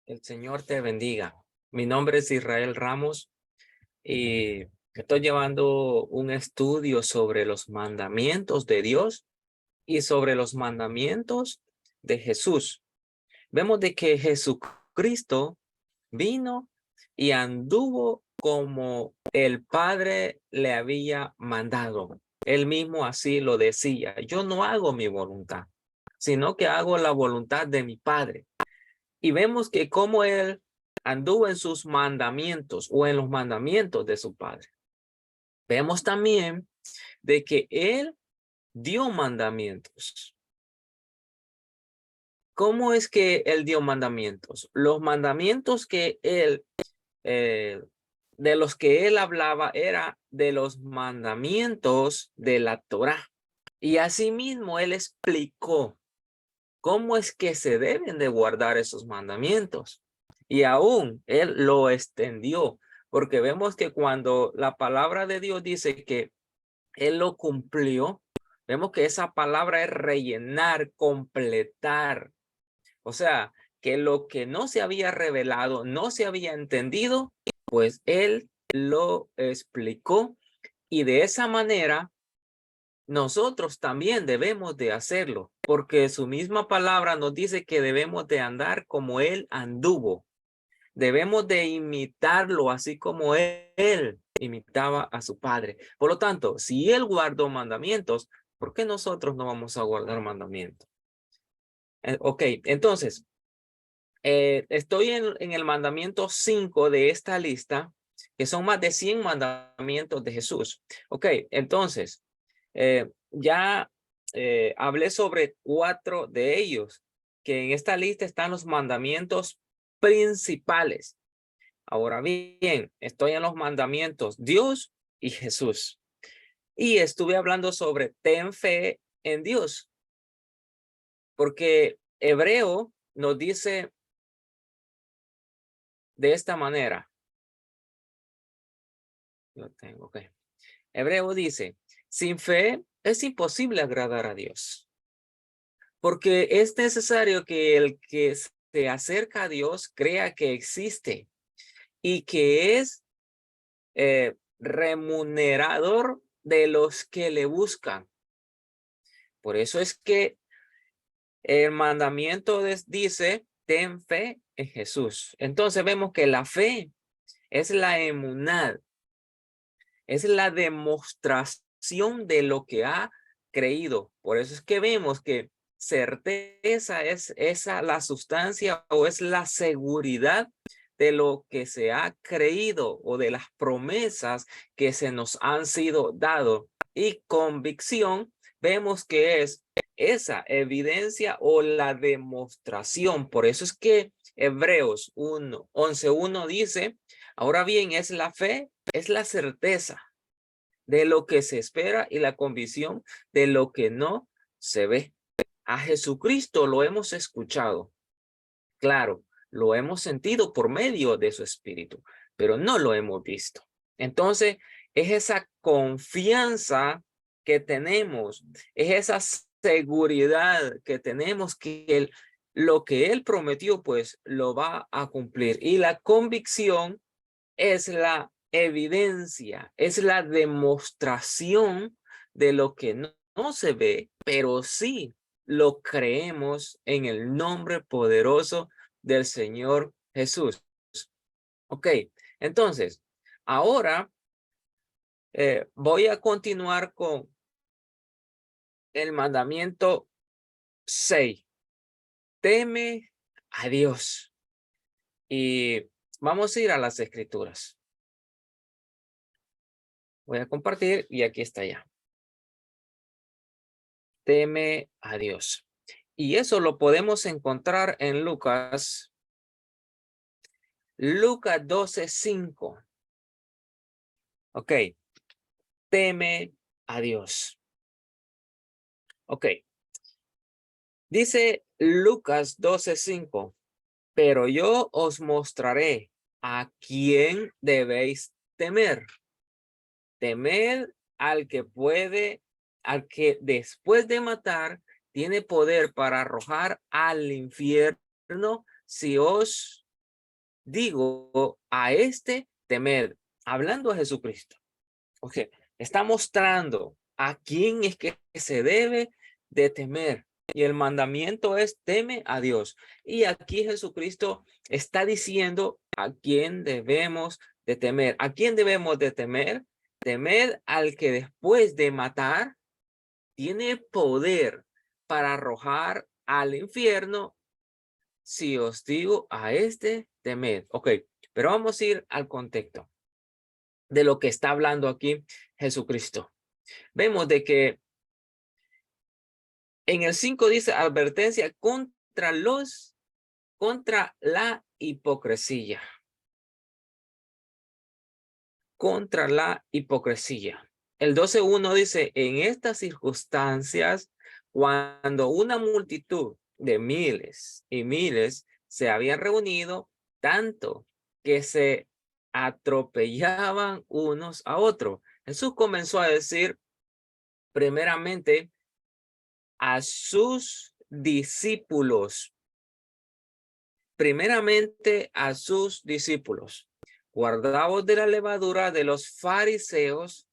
El Señor te bendiga. Mi nombre es Israel Ramos y estoy llevando un estudio sobre los mandamientos de Dios y sobre los mandamientos de Jesús. Vemos de que Jesucristo vino y anduvo como el Padre le había mandado. Él mismo así lo decía. Yo no hago mi voluntad, sino que hago la voluntad de mi Padre. Y vemos que como él anduvo en sus mandamientos o en los mandamientos de su padre. Vemos también de que él dio mandamientos. ¿Cómo es que él dio mandamientos? Los mandamientos que él, de los que él hablaba, era de los mandamientos de la Torá. Y asimismo él explicó cómo es que se deben de guardar esos mandamientos. Y aún él lo extendió, porque vemos que cuando la palabra de Dios dice que él lo cumplió, vemos que esa palabra es rellenar, completar. O sea, que lo que no se había revelado, no se había entendido, pues él lo explicó y de esa manera nosotros también debemos de hacerlo, porque su misma palabra nos dice que debemos de andar como él anduvo. Debemos de imitarlo así como él imitaba a su padre. Por lo tanto, si él guardó mandamientos, ¿por qué nosotros no vamos a guardar mandamientos? Ok, entonces, estoy en el mandamiento 5 de esta lista, que son más de 100 mandamientos de Jesús. Ok, entonces, ya hablé sobre 4 de ellos, que en esta lista están los mandamientos principales. Ahora bien, estoy en los mandamientos Dios y Jesús. Y estuve hablando sobre ten fe en Dios, porque Hebreo nos dice de esta manera. Lo tengo, ok. Hebreo dice, sin fe es imposible agradar a Dios, porque es necesario que el que se acerca a Dios crea que existe y que es remunerador de los que le buscan. Por eso es que el mandamiento dice, ten fe en Jesús. Entonces vemos que la fe es la emunad, es la demostración de lo que ha creído. Por eso es que vemos que certeza es esa la sustancia o es la seguridad de lo que se ha creído o de las promesas que se nos han sido dado. Y convicción vemos que es esa evidencia o la demostración. Por eso es que Hebreos 11:1 dice, ahora bien, es la fe, es la certeza de lo que se espera y la convicción de lo que no se ve. A Jesucristo lo hemos escuchado, claro, lo hemos sentido por medio de su espíritu, pero no lo hemos visto. Entonces, es esa confianza que tenemos, es esa seguridad que tenemos que lo que él prometió, pues lo va a cumplir. Y la convicción es la evidencia, es la demostración de lo que no se ve, pero sí lo creemos en el nombre poderoso del Señor Jesús. Ok, entonces, ahora voy a continuar con el mandamiento 6. Teme a Dios. Y vamos a ir a las escrituras. Voy a compartir y aquí está ya. Teme a Dios. Y eso lo podemos encontrar en Lucas 12:5. Ok, teme a Dios. Ok, dice Lucas 12:5, pero yo os mostraré a quién debéis temer. Temed al al que después de matar tiene poder para arrojar al infierno. Si os digo a este temed, hablando a Jesucristo. Ok, está mostrando a quién es que se debe de temer. Y el mandamiento es teme a Dios. Y aquí Jesucristo está diciendo a quién debemos de temer. ¿A quién debemos de temer? Temer al que después de matar tiene poder para arrojar al infierno. Si os digo a este, temed. Ok, pero vamos a ir al contexto de lo que está hablando aquí Jesucristo. Vemos de que en el 5 dice advertencia contra la hipocresía. Contra la hipocresía. El 12:1 dice, en estas circunstancias, cuando una multitud de miles y miles se habían reunido, tanto que se atropellaban unos a otros. Jesús comenzó a decir primeramente a sus discípulos. Primeramente a sus discípulos. Guardaos de la levadura de los fariseos,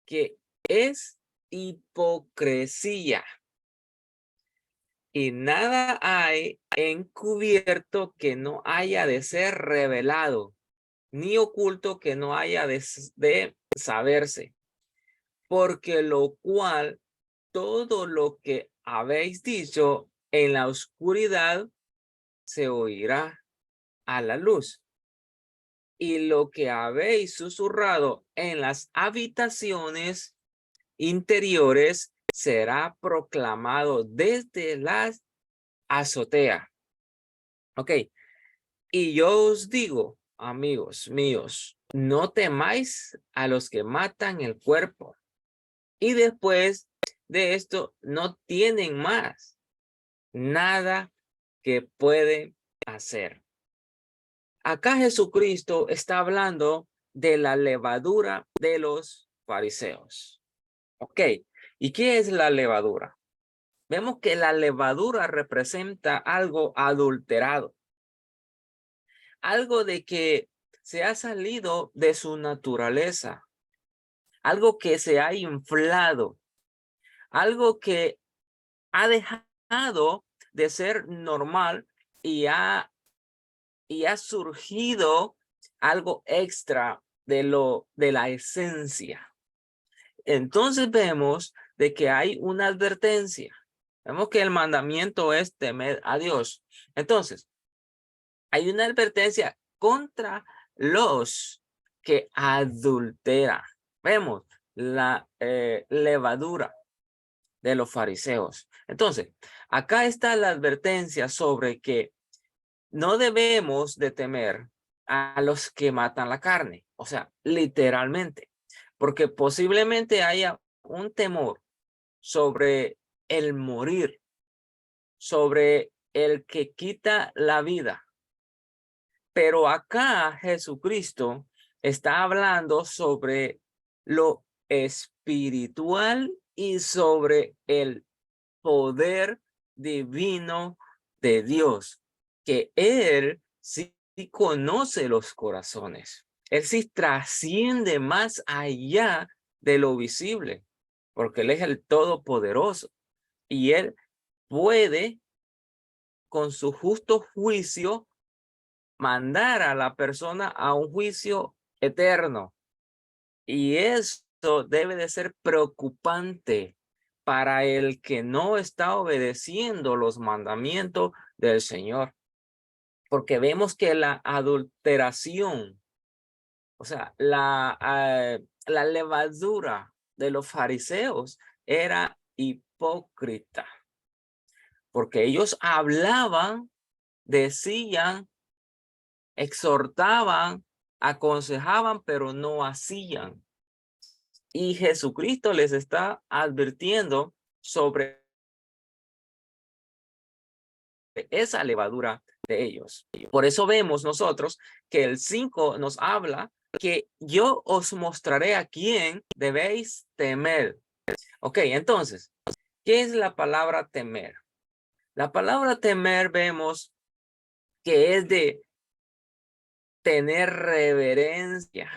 que es hipocresía. Y nada hay encubierto que no haya de ser revelado, ni oculto que no haya de saberse. Porque lo cual, todo lo que habéis dicho en la oscuridad se oirá a la luz. Y lo que habéis susurrado en las habitaciones interiores será proclamado desde la azotea. Ok. Y yo os digo, amigos míos, no temáis a los que matan el cuerpo. Y después de esto no tienen más nada que pueden hacer. Acá Jesucristo está hablando de la levadura de los fariseos. Ok, ¿y qué es la levadura? Vemos que la levadura representa algo adulterado, algo de que se ha salido de su naturaleza, algo que se ha inflado, algo que ha dejado de ser normal y ha surgido algo extra de la esencia. Entonces vemos de que hay una advertencia. Vemos que el mandamiento es temer a Dios. Entonces, hay una advertencia contra los que adulteran. Vemos la levadura de los fariseos. Entonces, acá está la advertencia sobre que no debemos de temer a los que matan la carne, o sea, literalmente, porque posiblemente haya un temor sobre el morir, sobre el que quita la vida. Pero acá Jesucristo está hablando sobre lo espiritual y sobre el poder divino de Dios, que Él sí conoce los corazones. Él sí trasciende más allá de lo visible, porque Él es el Todopoderoso y Él puede, con su justo juicio, mandar a la persona a un juicio eterno. Y esto debe de ser preocupante para el que no está obedeciendo los mandamientos del Señor. Porque vemos que la adulteración, o sea, la levadura de los fariseos era hipócrita. Porque ellos hablaban, decían, exhortaban, aconsejaban, pero no hacían. Y Jesucristo les está advirtiendo sobre esa levadura de ellos. Por eso vemos nosotros que el 5 nos habla que yo os mostraré a quién debéis temer. Ok, entonces, ¿qué es la palabra temer? La palabra temer vemos que es de tener reverencia,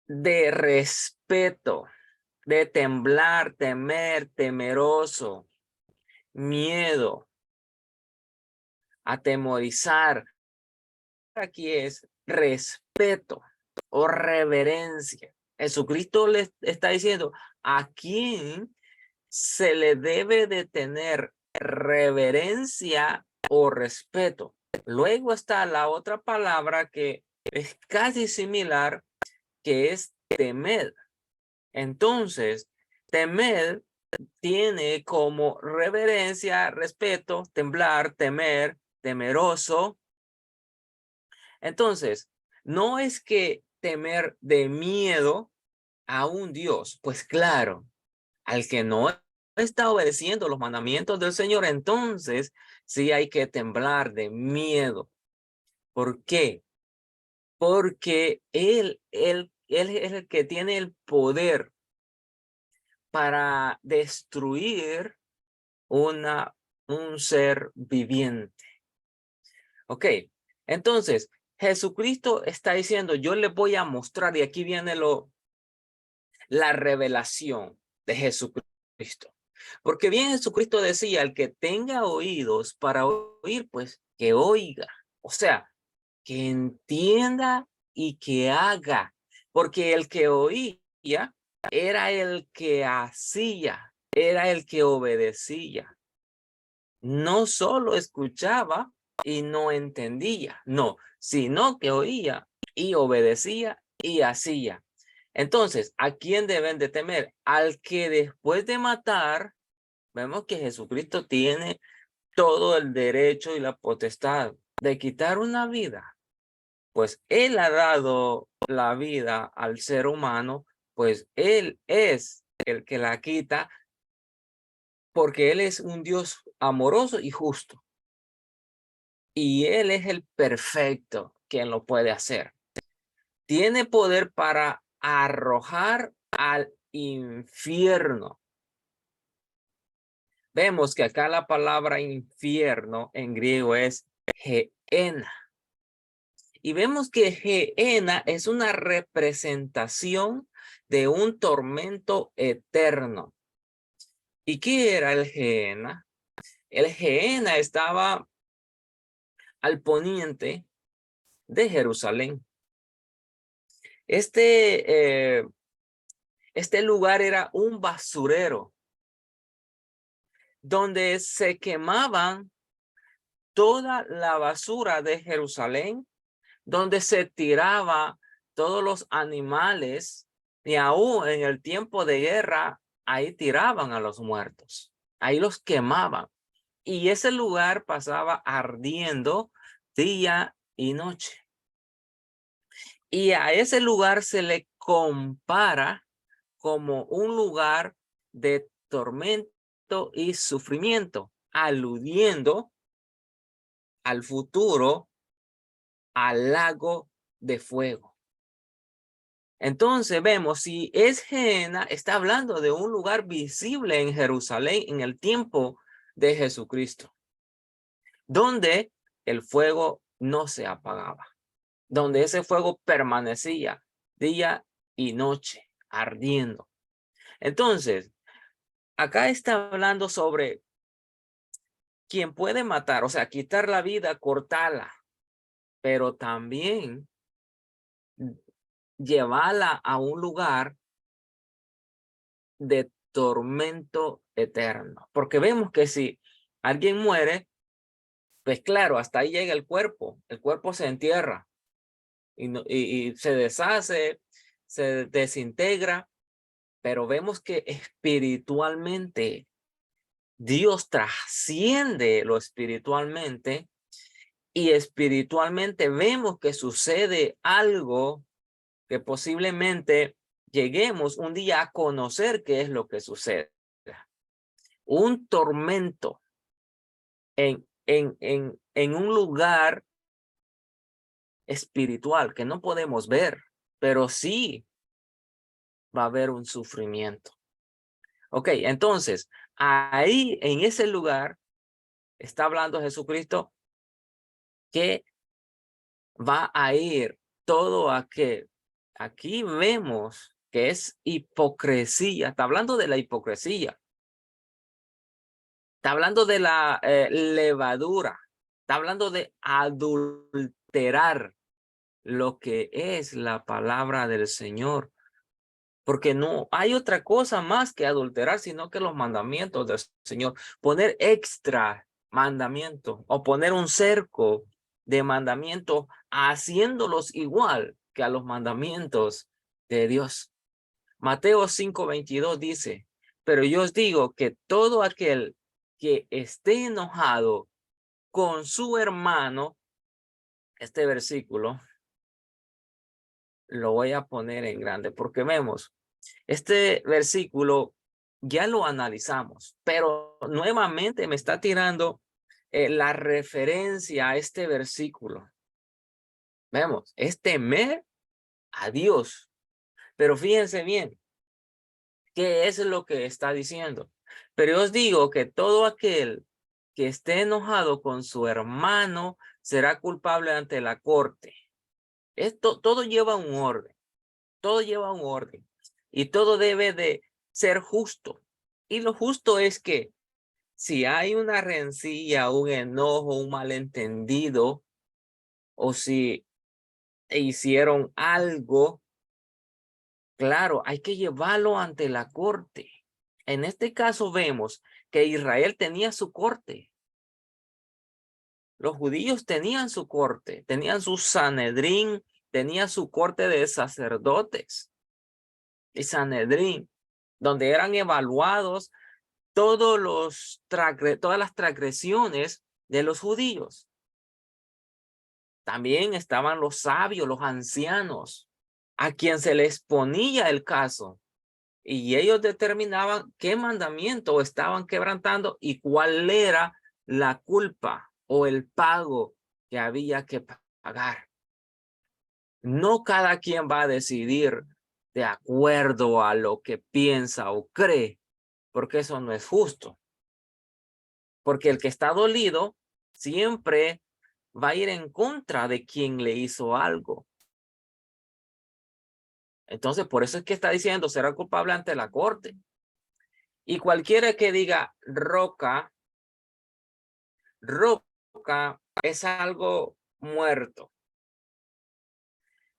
de respeto, de temblar, temer, temeroso, miedo, atemorizar. Aquí es respeto o reverencia. Jesucristo le está diciendo a quién se le debe de tener reverencia o respeto. Luego está la otra palabra que es casi similar, que es temer. Entonces, temer tiene como reverencia, respeto, temblar, temer, temeroso. Entonces, no es que temer de miedo a un Dios, pues claro, al que no está obedeciendo los mandamientos del Señor, entonces sí hay que temblar de miedo. ¿Por qué? Porque él es el que tiene el poder para destruir un ser viviente. Ok, entonces Jesucristo está diciendo, yo le voy a mostrar, y aquí viene la revelación de Jesucristo. Porque bien Jesucristo decía, el que tenga oídos para oír, pues que oiga. O sea, que entienda y que haga. Porque el que oía era el que hacía, era el que obedecía. No solo escuchaba y no entendía, no, sino que oía y obedecía y hacía. Entonces, ¿a quién deben de temer? Al que después de matar, vemos que Jesucristo tiene todo el derecho y la potestad de quitar una vida. Pues Él ha dado la vida al ser humano, pues Él es el que la quita porque Él es un Dios amoroso y justo. Y Él es el perfecto quien lo puede hacer. Tiene poder para arrojar al infierno. Vemos que acá la palabra infierno en griego es Gehenna. Y vemos que Gehenna es una representación de un tormento eterno. ¿Y qué era el Gehenna? El Gehenna estaba al poniente de Jerusalén. Este lugar era un basurero donde se quemaban toda la basura de Jerusalén, donde se tiraba todos los animales, y aún en el tiempo de guerra, ahí tiraban a los muertos, ahí los quemaban. Y ese lugar pasaba ardiendo día y noche. Y a ese lugar se le compara como un lugar de tormento y sufrimiento, aludiendo al futuro, al lago de fuego. Entonces vemos, si es Gehenna, está hablando de un lugar visible en Jerusalén en el tiempo de Jesucristo, donde el fuego no se apagaba, donde ese fuego permanecía día y noche ardiendo. Entonces, acá está hablando sobre quien puede matar, o sea, quitar la vida, cortarla, pero también llevarla a un lugar de tormento eterno. Porque vemos que si alguien muere, pues claro, hasta ahí llega el cuerpo se entierra y se deshace, se desintegra, pero vemos que espiritualmente Dios trasciende lo espiritualmente, y espiritualmente vemos que sucede algo que posiblemente lleguemos un día a conocer qué es lo que sucede. Un tormento en un lugar espiritual que no podemos ver, pero sí va a haber un sufrimiento. Ok, entonces, ahí en ese lugar está hablando Jesucristo que va a ir todo aquel. Aquí vemos que es hipocresía. Está hablando de la hipocresía. Está hablando de la levadura. Está hablando de adulterar lo que es la palabra del Señor. Porque no hay otra cosa más que adulterar, sino que los mandamientos del Señor. Poner extra mandamientos o poner un cerco de mandamientos haciéndolos igual que a los mandamientos de Dios. Mateo 5:22 dice, pero yo os digo que todo aquel que esté enojado con su hermano, este versículo lo voy a poner en grande porque vemos, este versículo ya lo analizamos, pero nuevamente me está tirando la referencia a este versículo. Vemos, es temer a Dios, pero fíjense bien, ¿qué es lo que está diciendo? Pero yo os digo que todo aquel que esté enojado con su hermano será culpable ante la corte. Esto todo lleva un orden, todo lleva un orden y todo debe de ser justo. Y lo justo es que si hay una rencilla, un enojo, un malentendido, o si hicieron algo, claro, hay que llevarlo ante la corte. En este caso vemos que Israel tenía su corte. Los judíos tenían su corte, tenían su Sanedrín, tenía su corte de sacerdotes y Sanedrín, donde eran evaluados todas las transgresiones de los judíos. También estaban los sabios, los ancianos, a quien se les ponía el caso. Y ellos determinaban qué mandamiento estaban quebrantando y cuál era la culpa o el pago que había que pagar. No cada quien va a decidir de acuerdo a lo que piensa o cree, porque eso no es justo. Porque el que está dolido siempre va a ir en contra de quien le hizo algo. Entonces, por eso es que está diciendo, será culpable ante la corte. Y cualquiera que diga roca es algo muerto.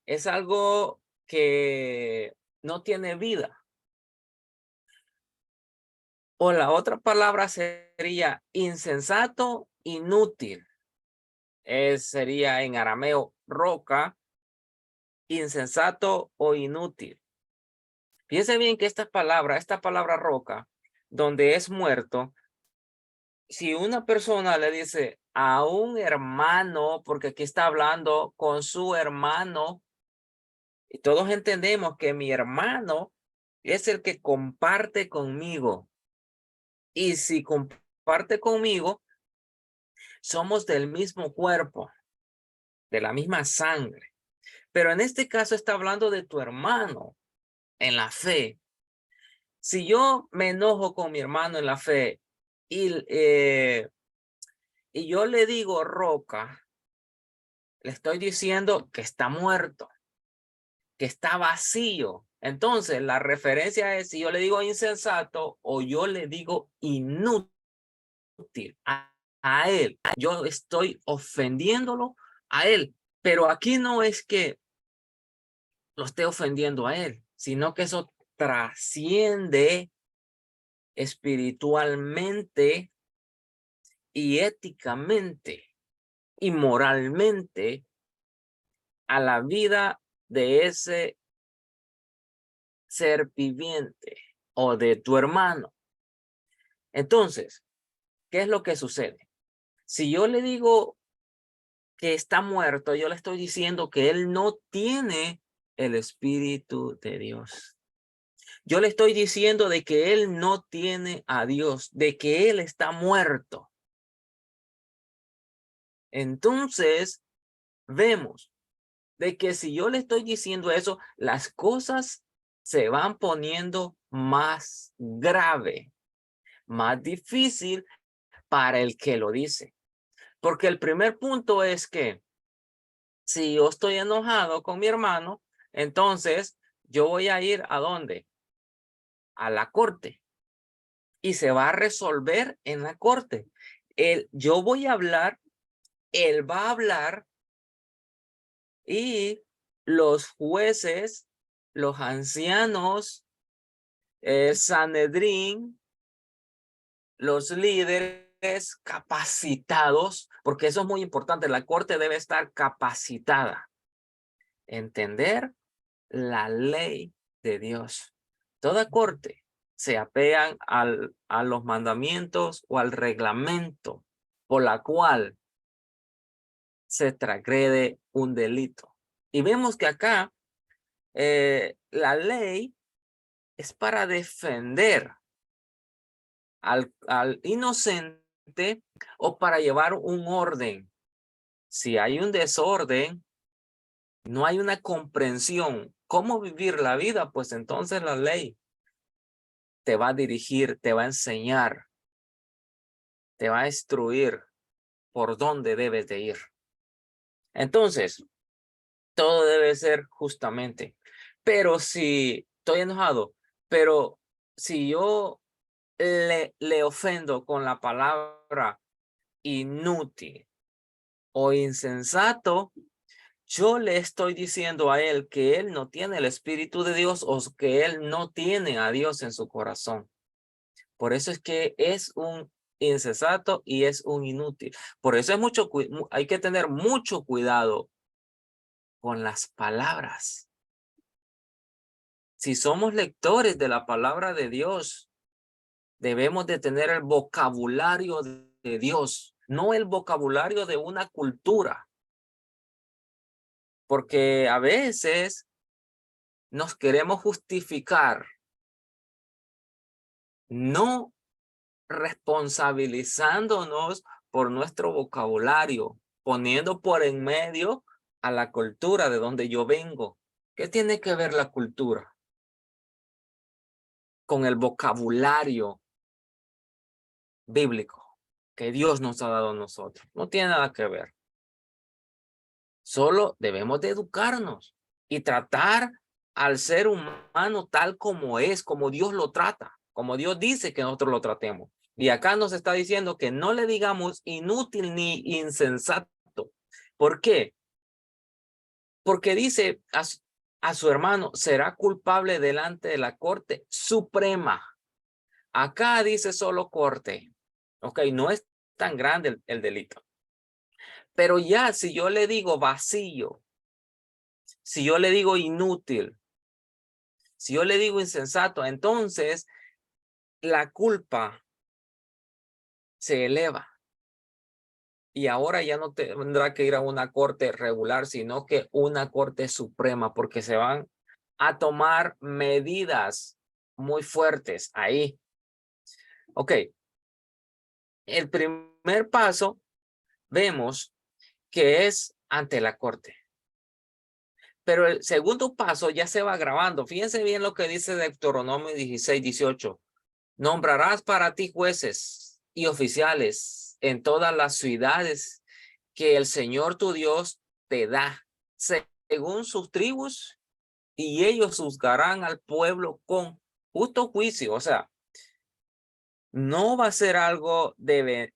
Es algo que no tiene vida. O la otra palabra sería insensato, inútil. Sería en arameo roca, insensato o inútil. Fíjense bien que esta palabra roca, donde es muerto, si una persona le dice a un hermano, porque aquí está hablando con su hermano, y todos entendemos que mi hermano es el que comparte conmigo. Y si comparte conmigo, somos del mismo cuerpo, de la misma sangre. Pero en este caso está hablando de tu hermano en la fe. Si yo me enojo con mi hermano en la fe y yo le digo roca, le estoy diciendo que está muerto, que está vacío. Entonces, la referencia es si yo le digo insensato o yo le digo inútil a él. Yo estoy ofendiéndolo a él. Pero aquí no es que lo esté ofendiendo a él, sino que eso trasciende espiritualmente y éticamente y moralmente a la vida de ese ser viviente o de tu hermano. Entonces, ¿qué es lo que sucede? Si yo le digo que está muerto, yo le estoy diciendo que él no tiene el Espíritu de Dios. Yo le estoy diciendo de que él no tiene a Dios, de que él está muerto. Entonces, vemos de que si yo le estoy diciendo eso, las cosas se van poniendo más grave, más difícil para el que lo dice. Porque el primer punto es que si yo estoy enojado con mi hermano, entonces yo voy a ir ¿a dónde? A la corte. Y se va a resolver en la corte. Yo voy a hablar, él va a hablar y los jueces, los ancianos, el Sanedrín, los líderes capacitados, porque eso es muy importante, la corte debe estar capacitada, entender la ley de Dios. Toda corte se apegan a los mandamientos o al reglamento por la cual se transgrede un delito. Y vemos que acá la ley es para defender al inocente o para llevar un orden. Si hay un desorden, no hay una comprensión cómo vivir la vida, pues entonces la ley te va a dirigir, te va a enseñar, te va a instruir por dónde debes de ir. Entonces, todo debe ser justamente. Pero si estoy enojado, pero si yo le ofendo con la palabra inútil o insensato, yo le estoy diciendo a él que él no tiene el Espíritu de Dios o que él no tiene a Dios en su corazón. Por eso es que es un insensato y es un inútil. Por eso hay que tener mucho cuidado con las palabras. Si somos lectores de la palabra de Dios, debemos de tener el vocabulario de Dios, no el vocabulario de una cultura. Porque a veces nos queremos justificar, no responsabilizándonos por nuestro vocabulario, poniendo por en medio a la cultura de donde yo vengo. ¿Qué tiene que ver la cultura con el vocabulario bíblico que Dios nos ha dado a nosotros? No tiene nada que ver. Solo debemos de educarnos y tratar al ser humano tal como es, como Dios lo trata, como Dios dice que nosotros lo tratemos. Y acá nos está diciendo que no le digamos inútil ni insensato. ¿Por qué? Porque dice a su hermano, será culpable delante de la Corte Suprema. Acá dice solo corte. Ok, no es tan grande el delito. Pero ya si yo le digo vacío, si yo le digo inútil, si yo le digo insensato, entonces la culpa se eleva. Y ahora ya no tendrá que ir a una corte regular, sino que una corte suprema, porque se van a tomar medidas muy fuertes ahí. Ok. El primer paso vemos que es ante la corte. Pero el segundo paso ya se va grabando. Fíjense bien lo que dice Deuteronomio 16:18. Nombrarás para ti jueces y oficiales en todas las ciudades que el Señor tu Dios te da, según sus tribus, y ellos juzgarán al pueblo con justo juicio. O sea, no va a ser algo de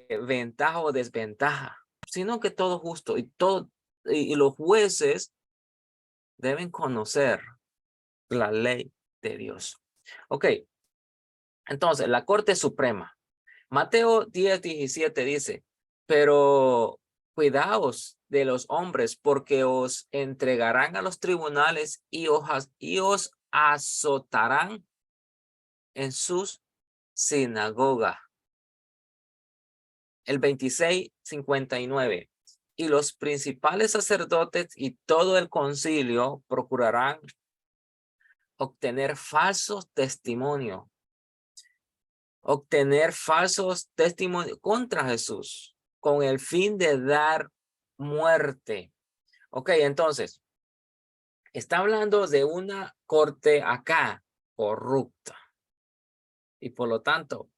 ventaja o desventaja, sino que todo justo y los jueces deben conocer la ley de Dios. Ok, entonces la Corte Suprema. Mateo 10:17 dice, pero cuidaos de los hombres porque os entregarán a los tribunales y os azotarán en sus sinagogas. El 26:59. Y los principales sacerdotes y todo el concilio procurarán obtener falsos testimonios contra Jesús con el fin de dar muerte. Ok, entonces, está hablando de una corte acá corrupta. Y por lo tanto,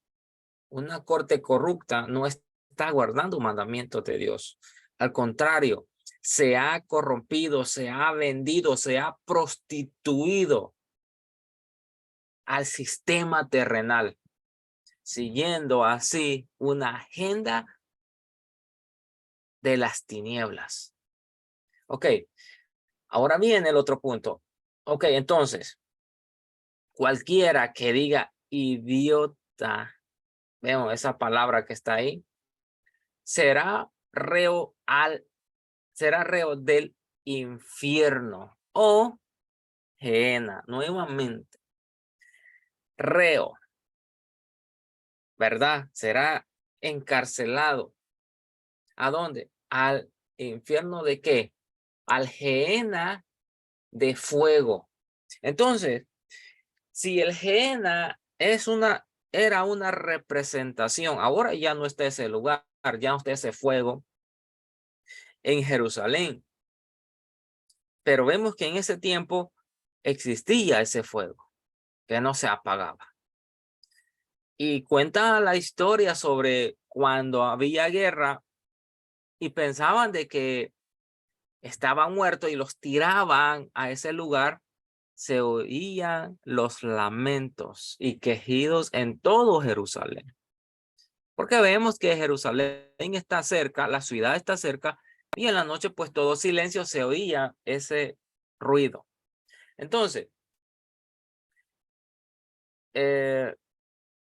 una corte corrupta no está está guardando mandamientos de Dios. Al contrario, se ha corrompido, se ha vendido, se ha prostituido al sistema terrenal, siguiendo así una agenda de las tinieblas. Ok, ahora viene el otro punto. Ok, entonces, cualquiera que diga idiota, vemos esa palabra que está ahí, será reo del infierno o gehenna. Nuevamente, reo, ¿verdad? Será encarcelado. ¿A dónde? Al infierno ¿de qué? Al gehenna de fuego. Entonces, si el gehenna era una representación, ahora ya no está ese lugar, ya no está ese fuego en Jerusalén. Pero vemos que en ese tiempo existía ese fuego que no se apagaba. Y cuenta la historia sobre cuando había guerra y pensaban de que estaban muertos y los tiraban a ese lugar, se oían los lamentos y quejidos en todo Jerusalén. Porque vemos que Jerusalén está cerca, la ciudad está cerca, y en la noche pues todo silencio, se oía ese ruido. Entonces,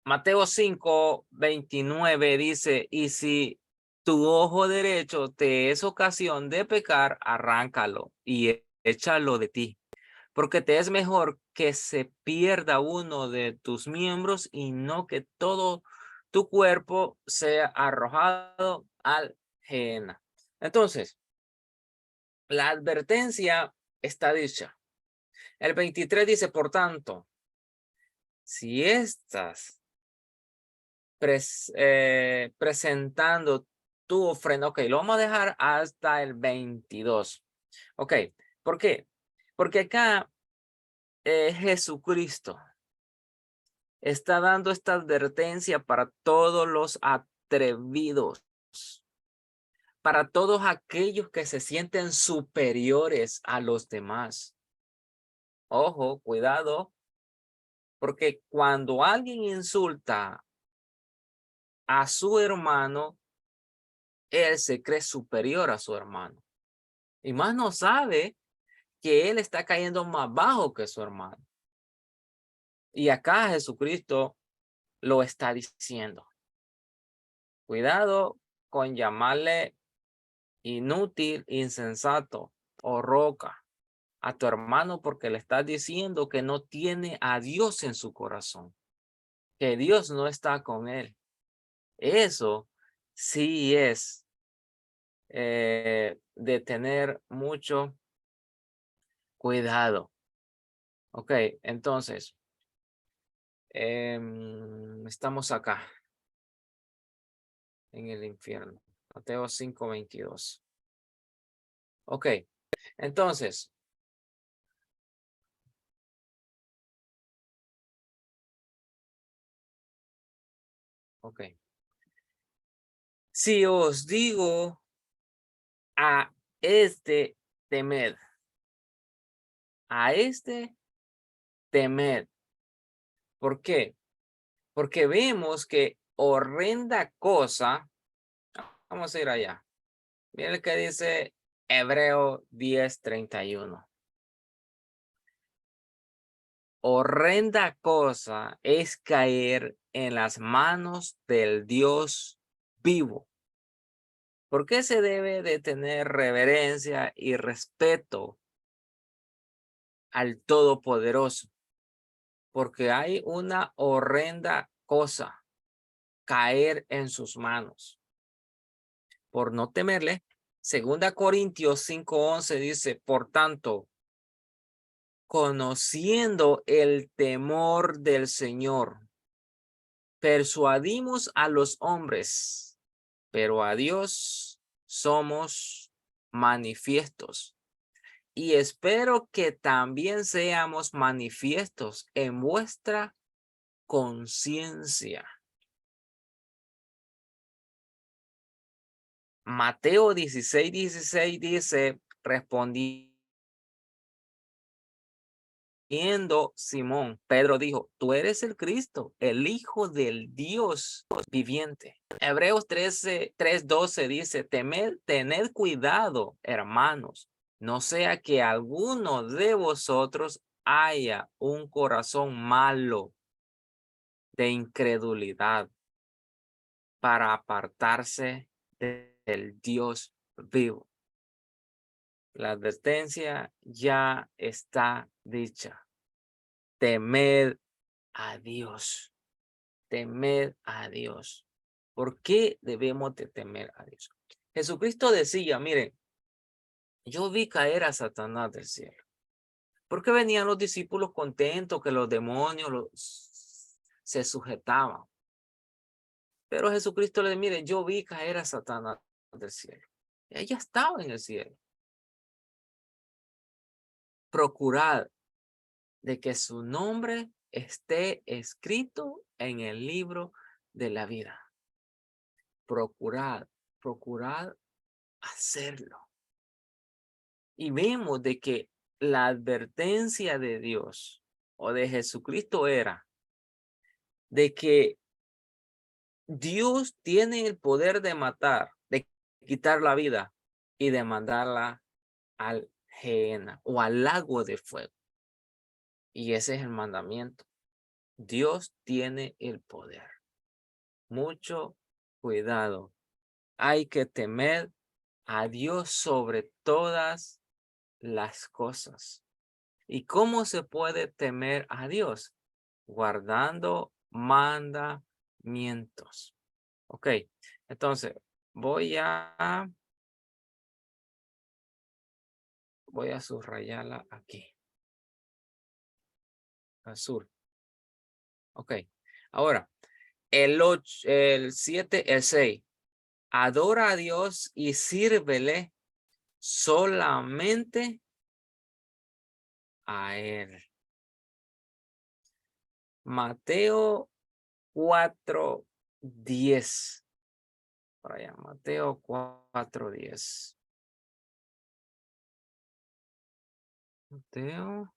Mateo 5:29 dice, y si tu ojo derecho te es ocasión de pecar, arráncalo y échalo de ti, porque te es mejor que se pierda uno de tus miembros y no que todo tu cuerpo sea arrojado al gehenna. Entonces, la advertencia está dicha. El 23 dice, por tanto, si estás presentando tu ofrenda, ok, lo vamos a dejar hasta el 22. Ok, ¿por qué? Porque acá Jesucristo está dando esta advertencia para todos los atrevidos, para todos aquellos que se sienten superiores a los demás. Ojo, cuidado, porque cuando alguien insulta a su hermano, él se cree superior a su hermano. Y más no sabe que él está cayendo más bajo que su hermano. Y acá Jesucristo lo está diciendo. Cuidado con llamarle inútil, insensato o roca a tu hermano porque le estás diciendo que no tiene a Dios en su corazón, que Dios no está con él. Eso sí es de tener mucho cuidado. Ok, entonces, estamos acá en el infierno. Mateo 5:22. Ok, entonces, ok. Si os digo a este temed, a este temed. ¿Por qué? Porque vemos que horrenda cosa, vamos a ir allá. Mira el que dice Hebreo 10:31. Horrenda cosa es caer en las manos del Dios vivo. ¿Por qué se debe de tener reverencia y respeto al Todopoderoso? Porque hay una horrenda cosa, caer en sus manos. Por no temerle, 2 Corintios 5:11 dice, por tanto, conociendo el temor del Señor, persuadimos a los hombres, pero a Dios somos manifiestos. Y espero que también seamos manifiestos en vuestra conciencia. Mateo 16:16 dice, respondiendo Simón, Pedro dijo, tú eres el Cristo, el Hijo del Dios viviente. Hebreos 3:12 dice, tened cuidado, hermanos, no sea que alguno de vosotros haya un corazón malo de incredulidad para apartarse del Dios vivo. La advertencia ya está dicha. Temed a Dios. Temed a Dios. ¿Por qué debemos de temer a Dios? Jesucristo decía, miren, yo vi caer a Satanás del cielo. ¿Por qué venían los discípulos contentos que los demonios se sujetaban? Pero Jesucristo le dice, mire, yo vi caer a Satanás del cielo. Ella estaba en el cielo. Procurad de que su nombre esté escrito en el libro de la vida. Procurad hacerlo. Y vemos de que la advertencia de Dios o de Jesucristo era de que Dios tiene el poder de matar, de quitar la vida y de mandarla al Gehenna o al lago de fuego. Y ese es el mandamiento. Dios tiene el poder. Mucho cuidado. Hay que temer a Dios sobre todas las cosas. ¿Y cómo se puede temer a Dios? Guardando mandamientos. Ok, entonces voy a subrayarla aquí. Azul. Ok, ahora el 8, el 7, el 6. Adora a Dios y sírvele solamente a Él. Mateo 4:10. Por allá, Mateo 4:10. Mateo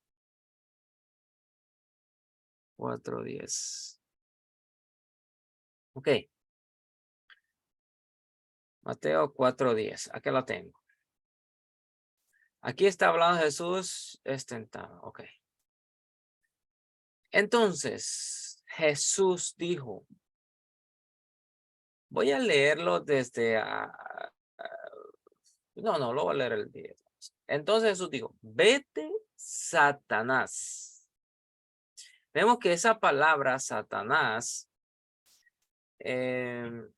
4:10. Ok. Mateo 4:10. Aquí lo tengo. Aquí está hablando Jesús es tentado. Ok. Entonces, Jesús dijo, voy a leerlo desde... no, lo voy a leer el 10. Entonces Jesús dijo, vete, Satanás. Vemos que esa palabra, Satanás, en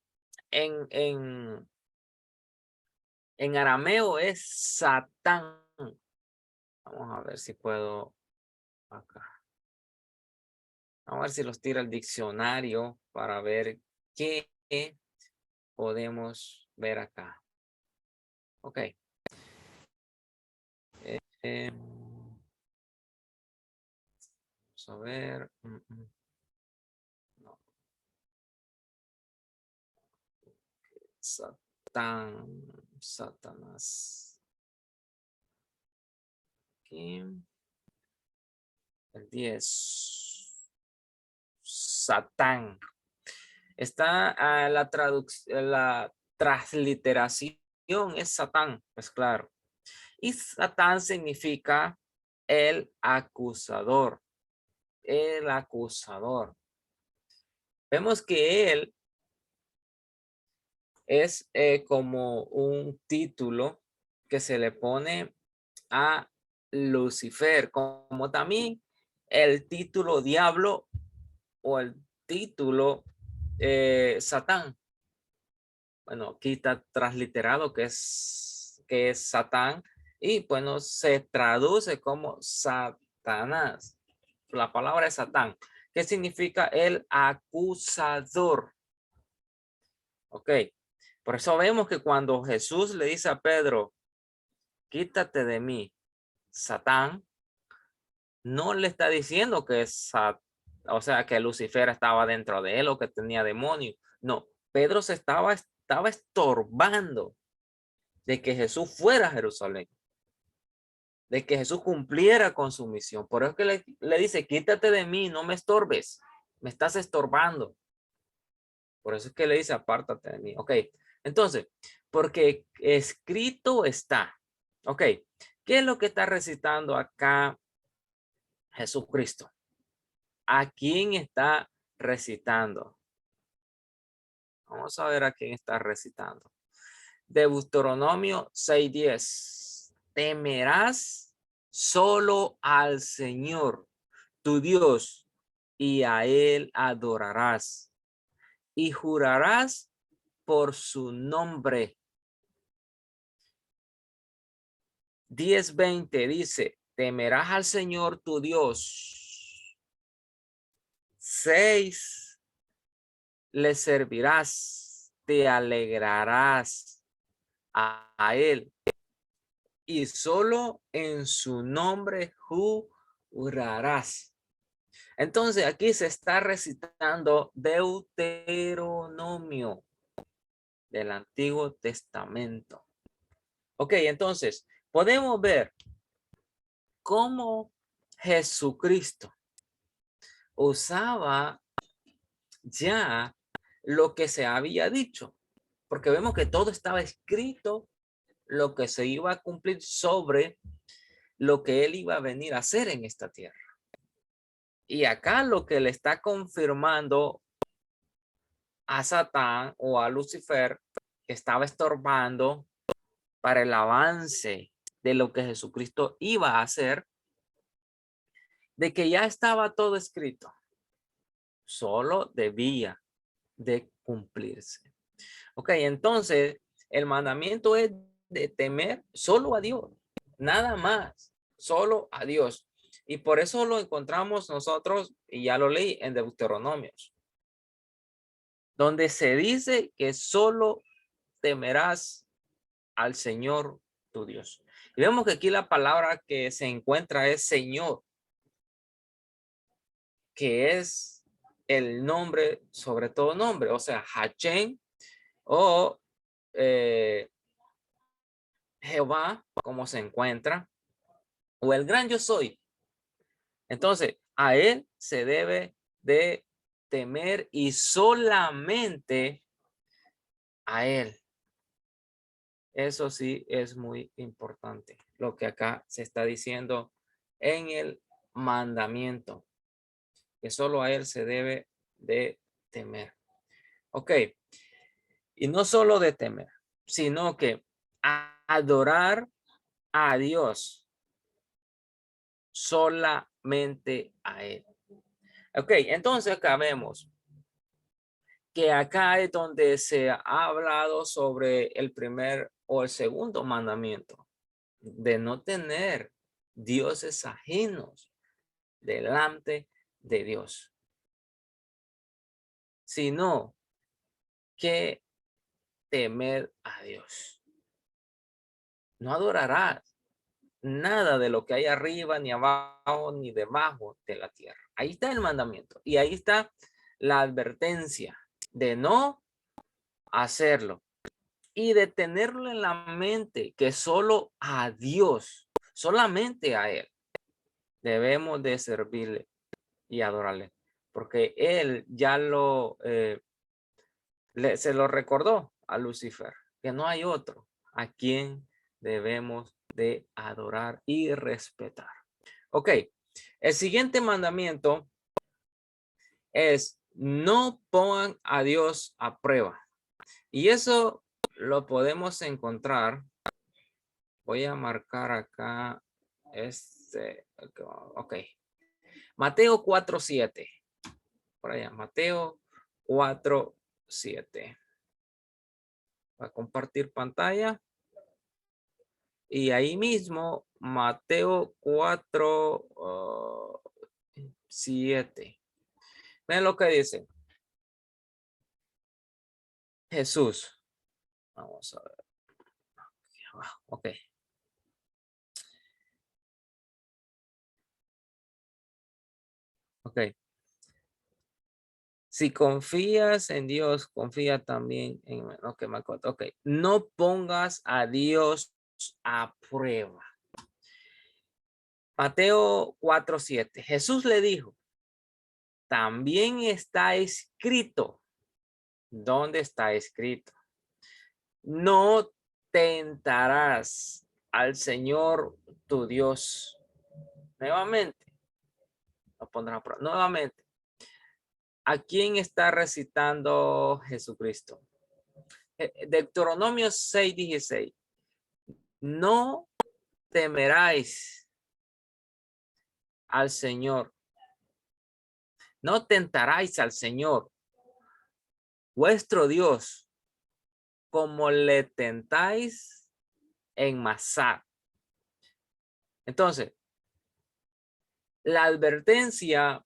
arameo es Satán. Vamos a ver si puedo acá. Vamos a ver si los tira el diccionario para ver qué podemos ver acá. Ok. Vamos a ver. No. Satanás. Aquí. El 10. Satán. Está la transliteración es Satán, pues claro. Y Satán significa el acusador. El acusador. Vemos que él es como un título que se le pone a Lucifer, como también el título diablo o el título Satán. Bueno, aquí está transliterado que es Satán y bueno, se traduce como Satanás. La palabra es Satán, que significa el acusador. Ok, por eso vemos que cuando Jesús le dice a Pedro, quítate de mí, Satán, no le está diciendo que o sea, que Lucifer estaba dentro de él o que tenía demonio. No, Pedro se estaba estorbando de que Jesús fuera a Jerusalén, de que Jesús cumpliera con su misión. Por eso es que le dice, quítate de mí, no me estorbes, me estás estorbando. Por eso es que le dice, apártate de mí. Ok, entonces, porque escrito está. Ok, ¿qué es lo que está recitando acá Jesucristo? ¿A quién está recitando? Vamos a ver a quién está recitando. Deuteronomio 6:10. Temerás solo al Señor, tu Dios, y a Él adorarás. Y jurarás por su nombre. 10:20 dice, temerás al Señor tu Dios. 6, le servirás, te alegrarás a Él. Y solo en su nombre jurarás. Entonces aquí se está recitando Deuteronomio del Antiguo Testamento. Ok, entonces podemos ver cómo Jesucristo usaba ya lo que se había dicho, porque vemos que todo estaba escrito, lo que se iba a cumplir sobre lo que él iba a venir a hacer en esta tierra. Y acá lo que le está confirmando a Satán o a Lucifer, que estaba estorbando para el avance de lo que Jesucristo iba a hacer, de que ya estaba todo escrito, solo debía de cumplirse. Ok, entonces el mandamiento es de temer solo a Dios, nada más, solo a Dios. Y por eso lo encontramos nosotros, y ya lo leí en Deuteronomios, donde se dice que solo temerás al Señor tu Dios. Y vemos que aquí la palabra que se encuentra es Señor, que es el nombre sobre todo nombre, o sea, Hachem o Jehová, como se encuentra, o el gran yo soy. Entonces, a él se debe de temer y solamente a él. Eso sí es muy importante, lo que acá se está diciendo en el mandamiento, que solo a él se debe de temer. Ok, y no solo de temer, sino que adorar a Dios, solamente a él. Ok, entonces acá vemos que acá es donde se ha hablado sobre el primer o el segundo mandamiento, de no tener dioses ajenos delante de Dios, sino que temer a Dios. No adorarás nada de lo que hay arriba, ni abajo, ni debajo de la tierra. Ahí está el mandamiento y ahí está la advertencia de no hacerlo y de tenerlo en la mente que solo a Dios, solamente a Él, debemos de servirle y adorarle, porque Él ya se lo recordó a Lucifer, que no hay otro a quien debemos de adorar y respetar. Ok, el siguiente mandamiento es no pongan a Dios a prueba. Y eso lo podemos encontrar. Voy a marcar acá ok. Mateo 4:7. Por allá, Mateo 4:7. Voy a compartir pantalla. Y ahí mismo, Mateo 4:7. Ven lo que dice Jesús. Vamos a ver. Ok. Ok. Si confías en Dios, confía también en... Ok, me acuerdo. Ok, no pongas a Dios a prueba. Mateo 4:7. Jesús le dijo, también está escrito. ¿Dónde está escrito? No tentarás al Señor tu Dios. Nuevamente, lo pondrá a prueba. Nuevamente, ¿a quién está recitando Jesucristo? Deuteronomio 6:16. No temeráis al Señor. No tentaráis al Señor, vuestro Dios, como le tentáis en Masá. Entonces, la advertencia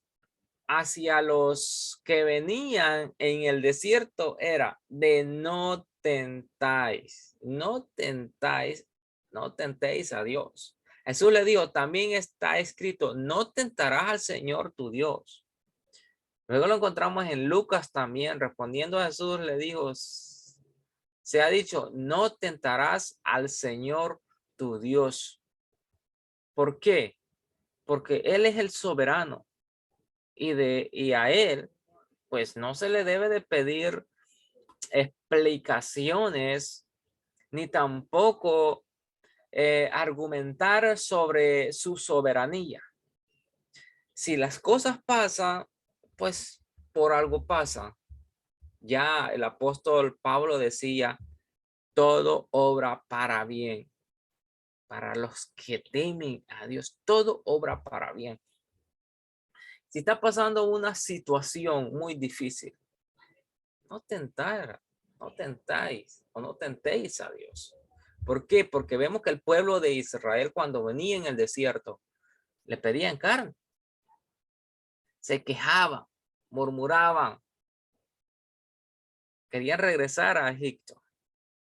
hacia los que venían en el desierto era de no tentáis, no tentáis, no tentéis a Dios. Jesús le dijo, también está escrito, no tentarás al Señor tu Dios. Luego lo encontramos en Lucas también, respondiendo a Jesús le dijo, se ha dicho, no tentarás al Señor tu Dios. ¿Por qué? Porque Él es el soberano y a Él, pues no se le debe de pedir explicaciones ni tampoco argumentar sobre su soberanía. Si las cosas pasan, pues por algo pasa. Ya el apóstol Pablo decía, todo obra para bien. Para los que temen a Dios, todo obra para bien. Si está pasando una situación muy difícil, no tentar, no tentáis o no tentéis a Dios. ¿Por qué? Porque vemos que el pueblo de Israel cuando venía en el desierto, le pedían carne. Se quejaban, murmuraban, querían regresar a Egipto.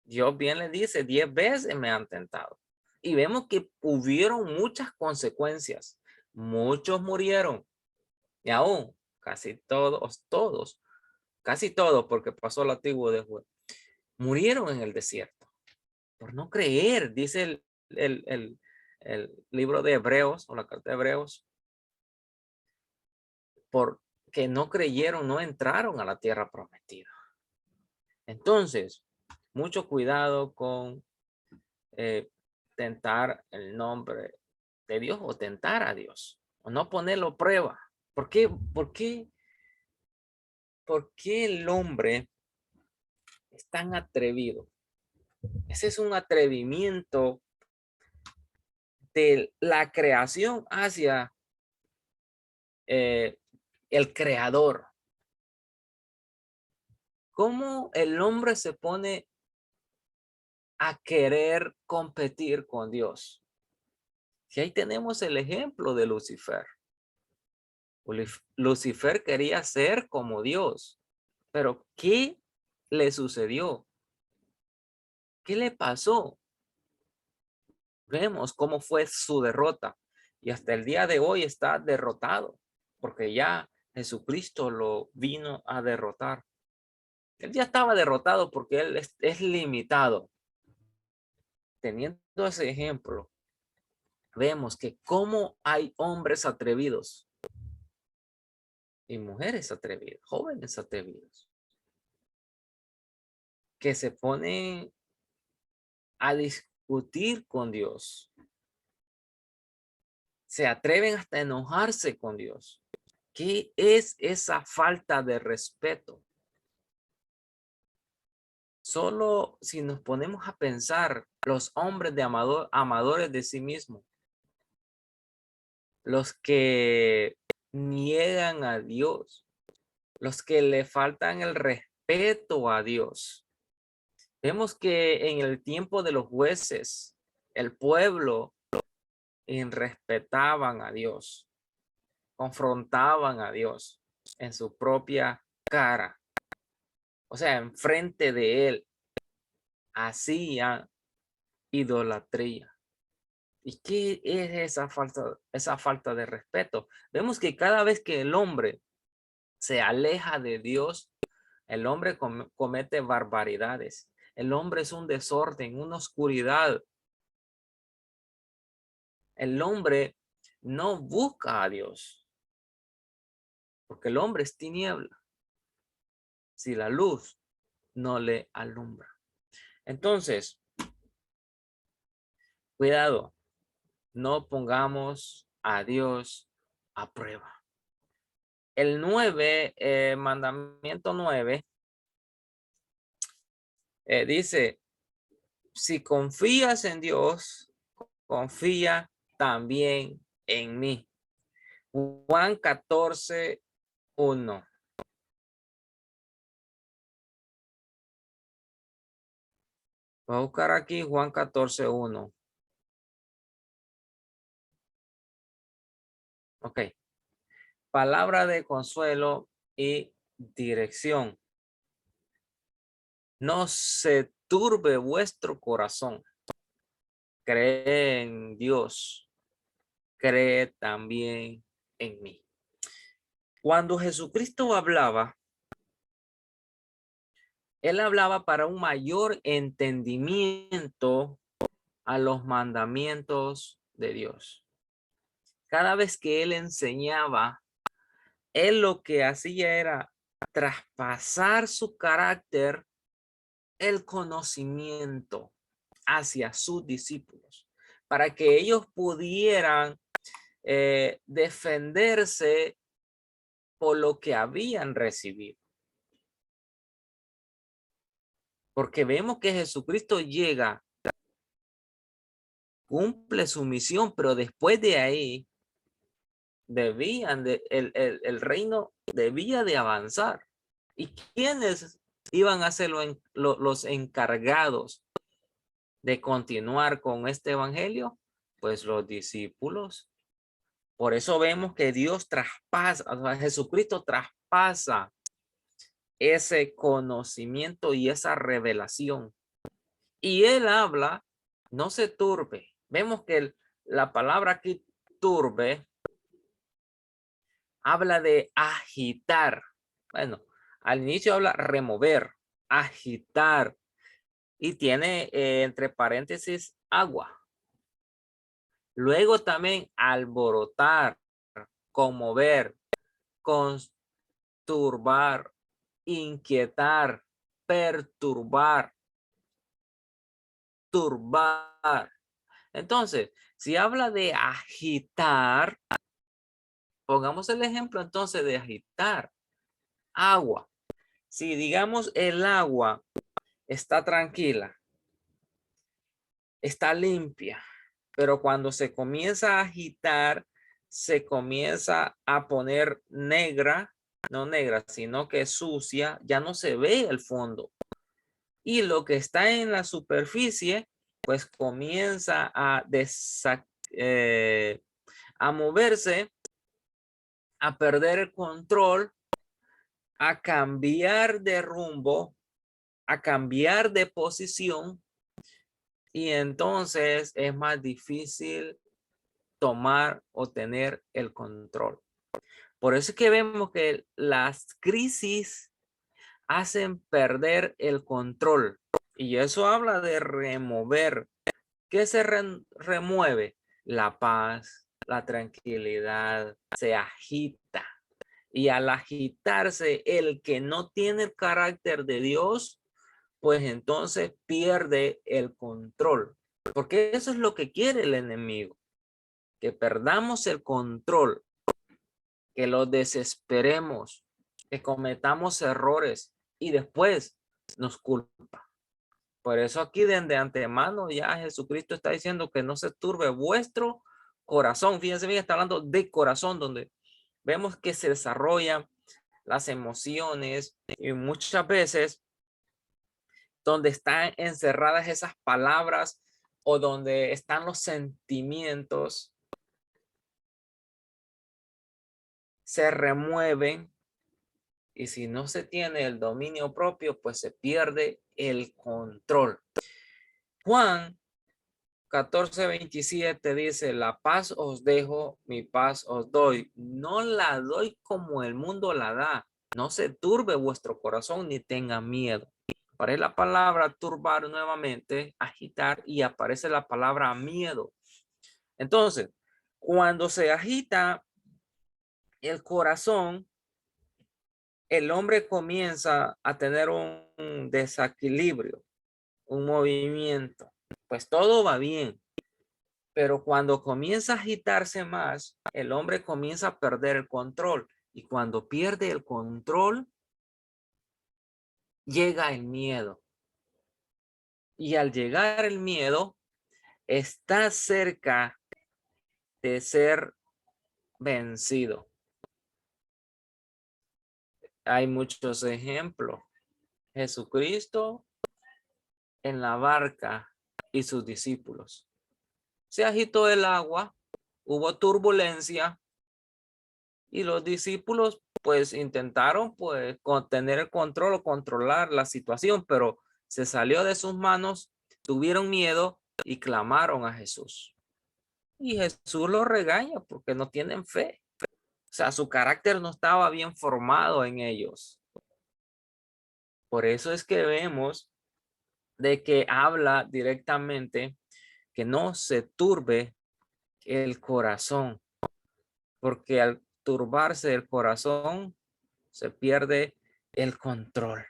Dios bien le dice, 10 veces me han tentado. Y vemos que hubieron muchas consecuencias. Muchos murieron. Y aún casi casi todos, porque pasó la tribu de Judá, murieron en el desierto por no creer, dice el libro de Hebreos o la carta de Hebreos, porque no creyeron, no entraron a la tierra prometida. Entonces, mucho cuidado con tentar el nombre de Dios o tentar a Dios o no ponerlo a prueba. ¿Por qué? ¿Por qué el hombre es tan atrevido? Ese es un atrevimiento de la creación hacia el creador. ¿Cómo el hombre se pone a querer competir con Dios? Si ahí tenemos el ejemplo de Lucifer. Lucifer quería ser como Dios, pero ¿qué le sucedió? ¿Qué le pasó? Vemos cómo fue su derrota y hasta el día de hoy está derrotado porque ya Jesucristo lo vino a derrotar. Él ya estaba derrotado porque él es limitado. Teniendo ese ejemplo, vemos que cómo hay hombres atrevidos y mujeres atrevidas, jóvenes atrevidos, que se ponen a discutir con Dios. Se atreven hasta a enojarse con Dios. ¿Qué es esa falta de respeto? Solo si nos ponemos a pensar, los hombres de amadores de sí mismos, los que niegan a Dios, los que le faltan el respeto a Dios. Vemos que en el tiempo de los jueces, el pueblo respetaban a Dios, confrontaban a Dios en su propia cara, o sea, enfrente de él, hacían idolatría. ¿Y qué es esa falta de respeto? Vemos que cada vez que el hombre se aleja de Dios, el hombre comete barbaridades. El hombre es un desorden, una oscuridad. El hombre no busca a Dios, porque el hombre es tiniebla si la luz no le alumbra. Entonces, cuidado, no pongamos a Dios a prueba. El 9, mandamiento 9, dice, si confías en Dios, confía también en mí. Juan 14, 1. Voy a buscar aquí Juan 14, 1. Ok. Palabra de consuelo y dirección. No se turbe vuestro corazón. Cree en Dios. Cree también en mí. Cuando Jesucristo hablaba, él hablaba para un mayor entendimiento a los mandamientos de Dios. Cada vez que él enseñaba, él lo que hacía era traspasar su carácter, el conocimiento hacia sus discípulos, para que ellos pudieran defenderse por lo que habían recibido. Porque vemos que Jesucristo llega, cumple su misión, pero después de ahí, el reino debía de avanzar. ¿Y quiénes iban a ser los encargados de continuar con este evangelio? Pues los discípulos. Por eso vemos que Dios traspasa, o sea, Jesucristo traspasa ese conocimiento y esa revelación. Y él habla, no se turbe. Vemos que la palabra aquí turbe habla de agitar. Bueno, al inicio habla remover, agitar. Y tiene entre paréntesis agua. Luego también alborotar, conmover, conturbar, inquietar, perturbar, turbar. Entonces, si habla de agitar, pongamos el ejemplo entonces de agitar agua. Si digamos el agua está tranquila, está limpia, pero cuando se comienza a agitar, se comienza a poner negra, no negra, sino que sucia, ya no se ve el fondo. Y lo que está en la superficie, pues comienza a moverse, a perder el control, a cambiar de rumbo, a cambiar de posición, y entonces es más difícil tomar o tener el control. Por eso es que vemos que las crisis hacen perder el control, y eso habla de remover. ¿Qué se remueve? La paz, la tranquilidad, se agita. Y al agitarse, el que no tiene el carácter de Dios, pues entonces pierde el control. Porque eso es lo que quiere el enemigo, que perdamos el control, que lo desesperemos, que cometamos errores y después nos culpa. Por eso aquí de antemano ya Jesucristo está diciendo que no se turbe vuestro corazón. Fíjense bien, está hablando de corazón, donde vemos que se desarrollan las emociones y muchas veces donde están encerradas esas palabras o donde están los sentimientos, se remueven, y si no se tiene el dominio propio, pues se pierde el control. Juan 14:27 dice, la paz os dejo, mi paz os doy. No la doy como el mundo la da. no se turbe vuestro corazón ni tenga miedo. Aparece la palabra turbar nuevamente, agitar, y aparece la palabra miedo. Entonces, cuando se agita el corazón, el hombre comienza a tener un desequilibrio, un movimiento. Pues todo va bien, pero cuando comienza a agitarse más, el hombre comienza a perder el control. Y cuando pierde el control, llega el miedo. Y al llegar el miedo, está cerca de ser vencido. Hay muchos ejemplos. Jesucristo en la barca y sus discípulos. Se agitó el agua, hubo turbulencia y los discípulos pues intentaron pues tener el control o controlar la situación, pero se salió de sus manos, tuvieron miedo y clamaron a Jesús. Y Jesús los regaña porque no tienen fe. O sea, su carácter no estaba bien formado en ellos. Por eso es que vemos de que habla directamente que no se turbe el corazón, porque al turbarse el corazón se pierde el control.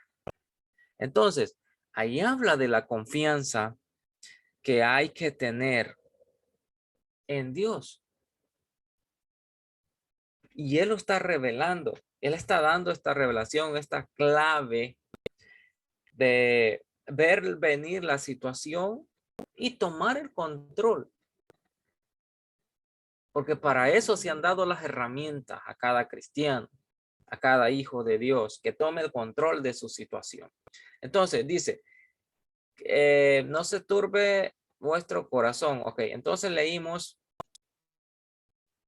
Entonces, ahí habla de la confianza que hay que tener en Dios. Y Él lo está revelando. Él está dando esta revelación, esta clave de ver venir la situación y tomar el control. Porque para eso se han dado las herramientas a cada cristiano, a cada hijo de Dios, que tome el control de su situación. Entonces dice, no se turbe vuestro corazón. Ok, entonces leímos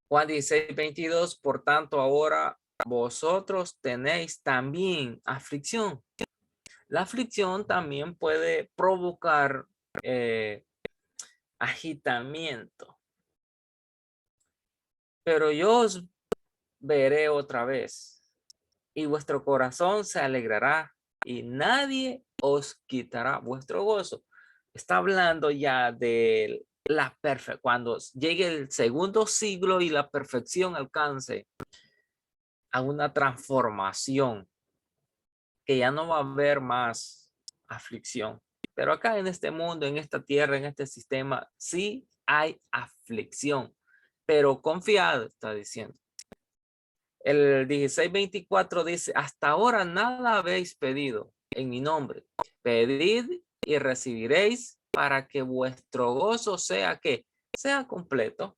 Juan 16:22, por tanto ahora vosotros tenéis también aflicción. La aflicción también puede provocar agitamiento. Pero yo os veré otra vez y vuestro corazón se alegrará y nadie os quitará vuestro gozo. Está hablando ya de la perfección, cuando llegue el segundo siglo y la perfección alcance a una transformación, que ya no va a haber más aflicción. Pero acá en este mundo, en esta tierra, en este sistema, sí hay aflicción, pero confiad, está diciendo. El 16:24 dice, hasta ahora nada habéis pedido en mi nombre. Pedid y recibiréis para que vuestro gozo sea que sea completo.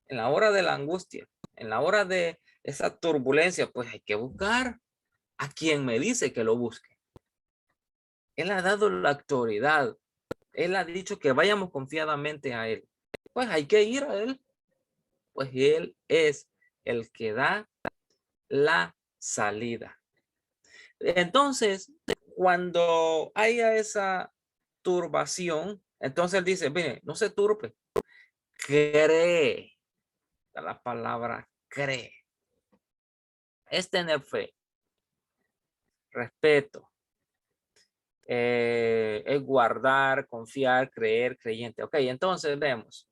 En la hora de la angustia, en la hora de esa turbulencia, pues hay que buscar a quien me dice que lo busque. Él ha dado la autoridad. Él ha dicho que vayamos confiadamente a Él. Pues hay que ir a Él. Pues Él es el que da la salida. Entonces, cuando haya esa turbación, entonces él dice, mire, no se turbe, cree. La palabra cree. Es tener fe, respeto, es guardar, confiar, creer, creyente. Ok, entonces vemos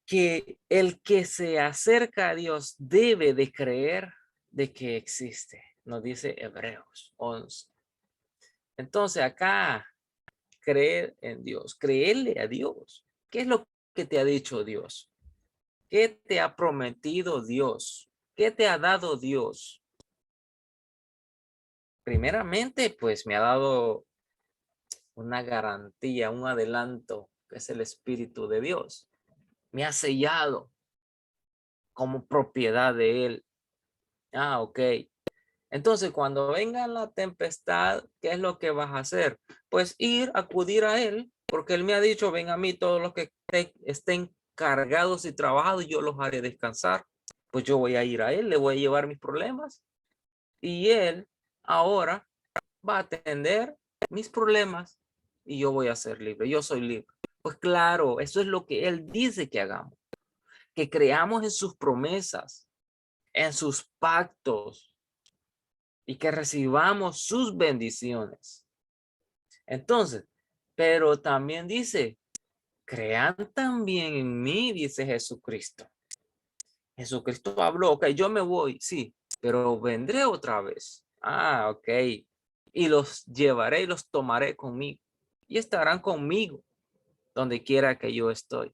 que el que se acerca a Dios debe de creer de que existe, nos dice Hebreos 11. Entonces acá, creer en Dios, creerle a Dios. ¿Qué es lo que te ha dicho Dios? ¿Qué te ha prometido Dios? ¿Qué te ha dado Dios? Primeramente, pues me ha dado una garantía, un adelanto, que es el Espíritu de Dios. Me ha sellado como propiedad de Él. Ah, ok. Entonces, cuando venga la tempestad, ¿qué es lo que vas a hacer? Pues ir, acudir a Él, porque Él me ha dicho, ven a mí todos los que estén cargados y trabajados, yo los haré descansar. Pues yo voy a ir a Él, le voy a llevar mis problemas y Él ahora va a atender mis problemas y yo voy a ser libre, yo soy libre. Pues claro, eso es lo que Él dice que hagamos, que creamos en sus promesas, en sus pactos y que recibamos sus bendiciones. Entonces, pero también dice, crean también en mí, dice Jesucristo. Jesucristo habló, ok, yo me voy, sí, pero vendré otra vez. Ah, ok. Y los llevaré y los tomaré conmigo. Y estarán conmigo donde quiera que yo estoy.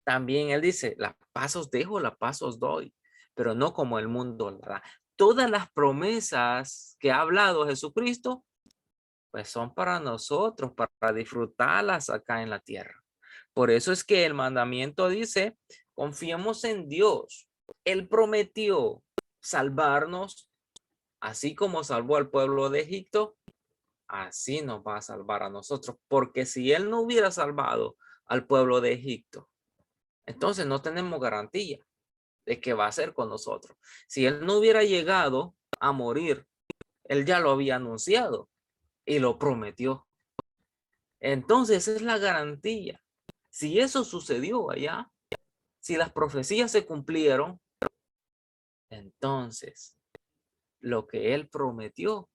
También él dice, la paz os dejo, la paz os doy, pero no como el mundo la da. Todas las promesas que ha hablado Jesucristo, pues son para nosotros, para disfrutarlas acá en la tierra. Por eso es que el mandamiento dice, confiemos en Dios. Él prometió salvarnos, así como salvó al pueblo de Egipto, así nos va a salvar a nosotros. Porque si Él no hubiera salvado al pueblo de Egipto, entonces no tenemos garantía de que va a ser con nosotros. Si Él no hubiera llegado a morir, Él ya lo había anunciado y lo prometió. Entonces esa es la garantía. Si eso sucedió allá, si las profecías se cumplieron, entonces lo que Él prometió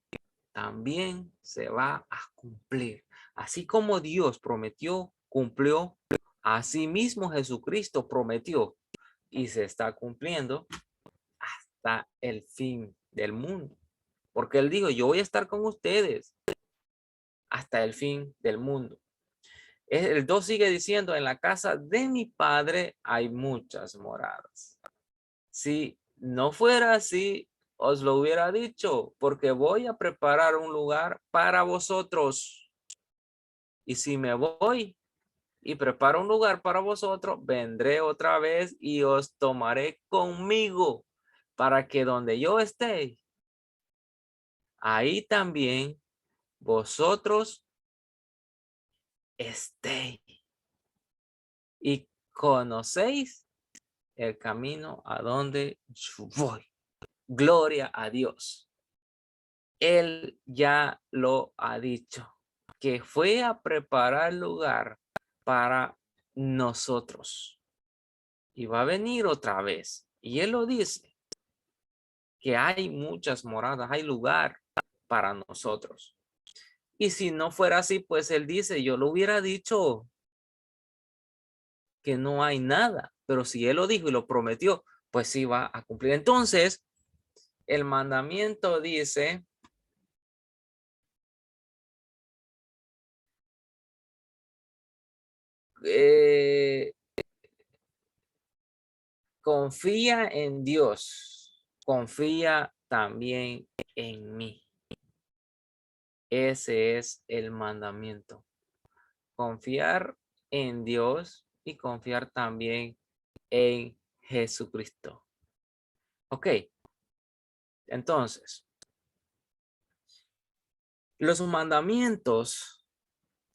también se va a cumplir. Así como Dios prometió, cumplió, así mismo Jesucristo prometió y se está cumpliendo hasta el fin del mundo. Porque Él dijo, yo voy a estar con ustedes hasta el fin del mundo. El 2 sigue diciendo, en la casa de mi padre hay muchas moradas. Si no fuera así, os lo hubiera dicho, porque voy a preparar un lugar para vosotros. Y si me voy y preparo un lugar para vosotros, vendré otra vez y os tomaré conmigo, para que donde yo esté, ahí también vosotros estéis. Y conocéis el camino a donde yo voy. Gloria a Dios. Él ya lo ha dicho, que fue a preparar lugar para nosotros. Y va a venir otra vez. Y Él lo dice, que hay muchas moradas, hay lugar para nosotros. Y si no fuera así, pues Él dice, yo lo hubiera dicho que no hay nada. Pero si Él lo dijo y lo prometió, pues sí va a cumplir. Entonces, el mandamiento dice, confía en Dios, confía también en mí. Ese es el mandamiento. Confiar en Dios y confiar también en Jesucristo. Ok, entonces, los mandamientos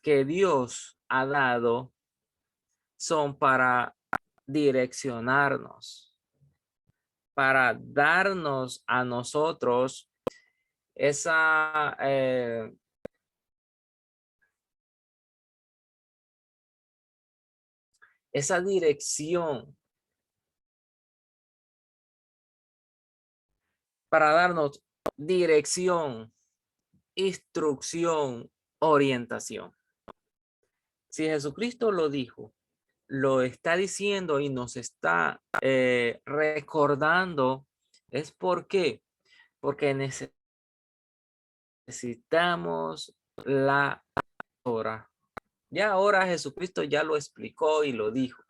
que Dios ha dado son para direccionarnos, para darnos a nosotros esa esa dirección, para darnos dirección, instrucción, orientación. Si Jesucristo lo dijo, lo está diciendo y nos está recordando, es porque necesitamos la hora. Ya ahora Jesucristo ya lo explicó y lo dijo.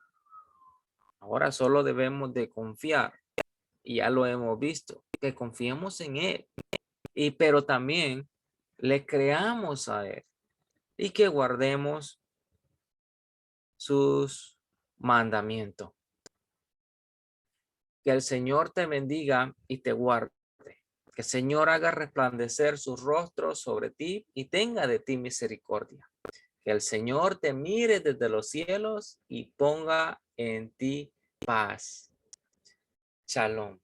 Ahora solo debemos de confiar y ya lo hemos visto, que confiemos en Él y pero también le creamos a Él y que guardemos sus mandamientos. Que el Señor te bendiga y te guarde. Que el Señor haga resplandecer su rostro sobre ti y tenga de ti misericordia. Que el Señor te mire desde los cielos y ponga en ti paz. Shalom.